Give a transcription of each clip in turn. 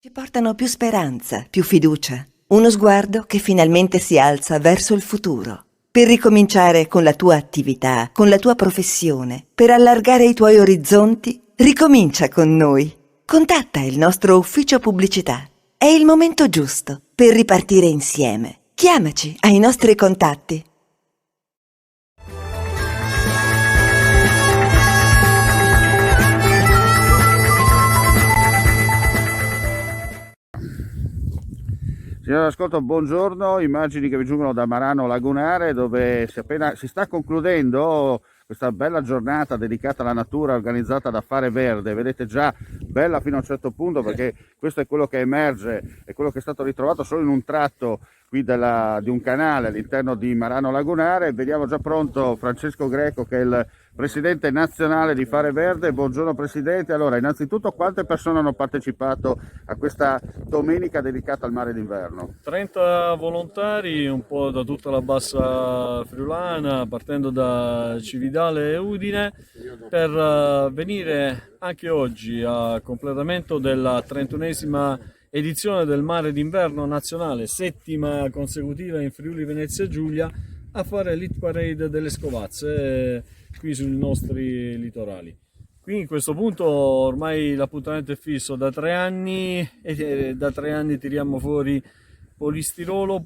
Ci portano più speranza, più fiducia, uno sguardo che finalmente si alza verso il futuro. Per ricominciare con la tua attività, con la tua professione, per allargare i tuoi orizzonti, ricomincia con noi. Contatta il nostro ufficio pubblicità. È il momento giusto per ripartire insieme. Chiamaci ai nostri contatti. Signora Ascolto, buongiorno, immagini che vi giungono da Marano Lagunare, dove si sta concludendo questa bella giornata dedicata alla natura organizzata da Fare Verde. Vedete, già bella fino a un certo punto, perché questo è quello che emerge, è quello che è stato ritrovato solo in un tratto qui di un canale all'interno di Marano Lagunare. Vediamo già pronto Francesco Greco, che è il presidente nazionale di Fare Verde. Buongiorno Presidente. Allora, innanzitutto, quante persone hanno partecipato a questa domenica dedicata al mare d'inverno? 30 volontari, un po' da tutta la bassa friulana, partendo da Cividale e Udine, per venire anche oggi a completamento della 31esima edizione del mare d'inverno nazionale, 7ª consecutiva in Friuli Venezia Giulia, a fare l'Hit Parade delle Scovazze qui sui nostri litorali. Qui in questo punto ormai l'appuntamento è fisso da 3 anni e da 3 anni tiriamo fuori polistirolo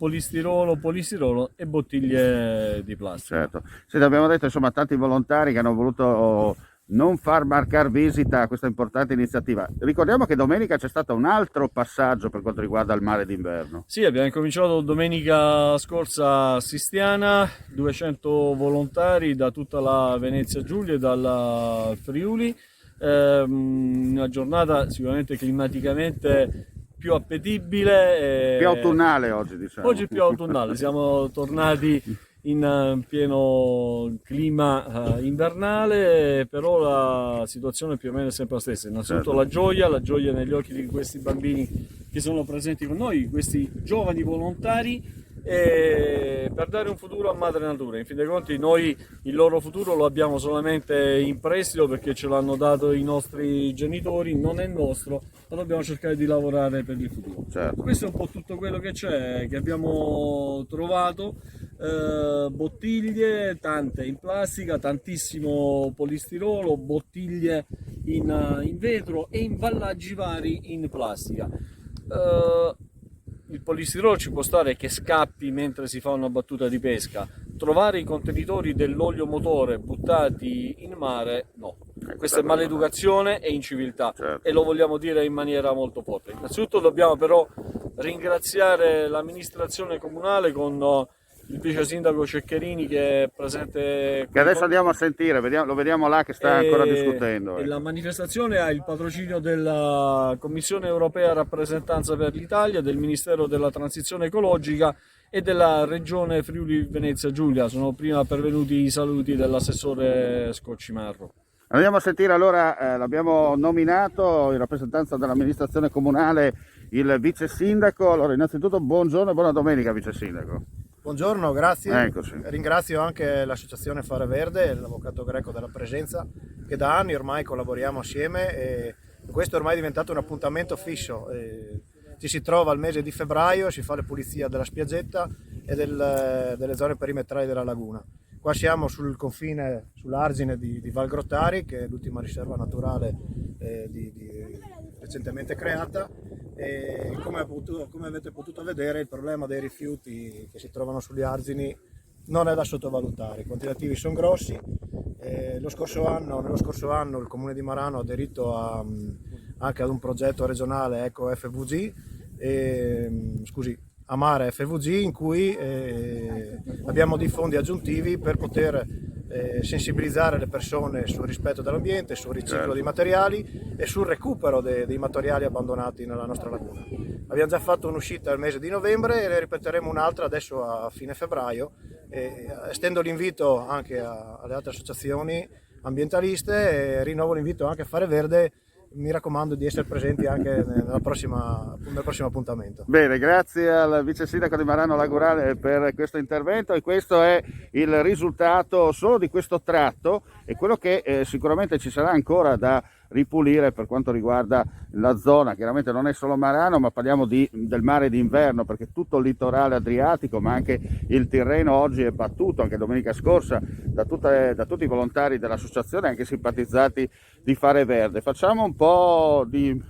e bottiglie di plastica. Certo. Sì, abbiamo detto, insomma, tanti volontari che hanno voluto non far marcar visita a questa importante iniziativa. Ricordiamo che domenica c'è stato un altro passaggio per quanto riguarda il mare d'inverno. Sì, abbiamo incominciato domenica scorsa a Sistiana, 200 volontari da tutta la Venezia Giulia e dalla Friuli, una giornata sicuramente climaticamente più appetibile. Più autunnale oggi, diciamo. Oggi più autunnale, siamo tornati in pieno clima invernale, però la situazione più o meno è sempre la stessa. Innanzitutto la gioia negli occhi di questi bambini che sono presenti con noi, questi giovani volontari, per dare un futuro a madre natura. In fin dei conti noi il loro futuro lo abbiamo solamente in prestito perché ce l'hanno dato i nostri genitori, non è nostro, ma dobbiamo cercare di lavorare per il futuro. Certo. Questo è un po' tutto quello che c'è, che abbiamo trovato. Bottiglie, tante in plastica, tantissimo polistirolo, bottiglie in vetro e imballaggi vari in plastica. Il polistirolo ci può stare che scappi mentre si fa una battuta di pesca. Trovare i contenitori dell'olio motore buttati in mare, no. Questa è maleducazione e inciviltà, certo. E lo vogliamo dire in maniera molto forte. Innanzitutto dobbiamo però ringraziare l'amministrazione comunale con il vice sindaco Ceccherini che è presente, che adesso andiamo a sentire, lo vediamo là che sta ancora discutendo. La manifestazione ha il patrocinio della Commissione Europea Rappresentanza per l'Italia, del Ministero della Transizione Ecologica e della Regione Friuli Venezia Giulia. Sono prima pervenuti i saluti dell'assessore Scoccimarro. Andiamo a sentire allora, l'abbiamo nominato in rappresentanza dell'amministrazione comunale il vice sindaco. Allora, innanzitutto buongiorno e buona domenica vice sindaco. Buongiorno, grazie. Eccoci. Ringrazio anche l'associazione Fare Verde e l'avvocato Greco della presenza, che da anni ormai collaboriamo assieme e questo è ormai diventato un appuntamento fisso. Ci si trova al mese di febbraio, si fa le pulizie della spiaggetta e delle zone perimetrali della laguna. Qua siamo sul confine, sull'argine di Val Grottari, che è l'ultima riserva naturale recentemente creata. E come avete potuto vedere, il problema dei rifiuti che si trovano sugli argini non è da sottovalutare. I quantitativi sono grossi. Nello scorso anno il Comune di Marano ha aderito anche ad un progetto regionale Eco FVG, Amare FVG, in cui abbiamo dei fondi aggiuntivi per poter sensibilizzare le persone sul rispetto dell'ambiente, sul riciclo dei materiali e sul recupero dei materiali abbandonati nella nostra laguna. Abbiamo già fatto un'uscita al mese di novembre e ne ripeteremo un'altra adesso a fine febbraio. Estendo l'invito anche alle altre associazioni ambientaliste e rinnovo l'invito anche a Fare Verde. Mi raccomando di essere presenti anche nel prossimo appuntamento. Bene, grazie al vice sindaco di Marano Lagunare per questo intervento, e questo è il risultato solo di questo tratto e quello che sicuramente ci sarà ancora da ripulire per quanto riguarda la zona. Chiaramente non è solo Marano, ma parliamo del mare d'inverno, perché tutto il litorale adriatico, ma anche il Tirreno oggi è battuto, anche domenica scorsa, da tutti i volontari dell'associazione, anche simpatizzati di Fare Verde. Facciamo un po' di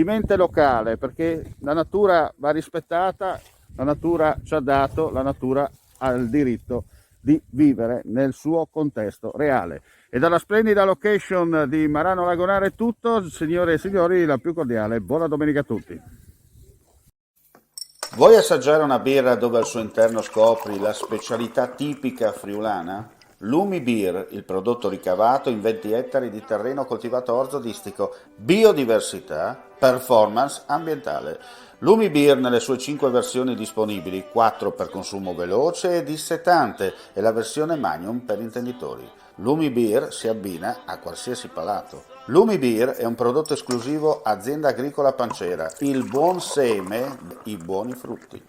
mente locale, perché la natura va rispettata, la natura ci ha dato, la natura ha il diritto di vivere nel suo contesto reale. E dalla splendida location di Marano Lagonare è tutto, signore e signori, la più cordiale buona domenica a tutti. Vuoi assaggiare una birra dove al suo interno scopri la specialità tipica friulana? Lumi Beer, il prodotto ricavato in 20 ettari di terreno coltivato orzodistico, biodiversità, performance ambientale. Lumi Beer nelle sue 5 versioni disponibili, 4 per consumo veloce e dissetante e la versione Magnum per intenditori. Lumi Beer si abbina a qualsiasi palato. Lumi Beer è un prodotto esclusivo Azienda Agricola Pancera, il buon seme, i buoni frutti.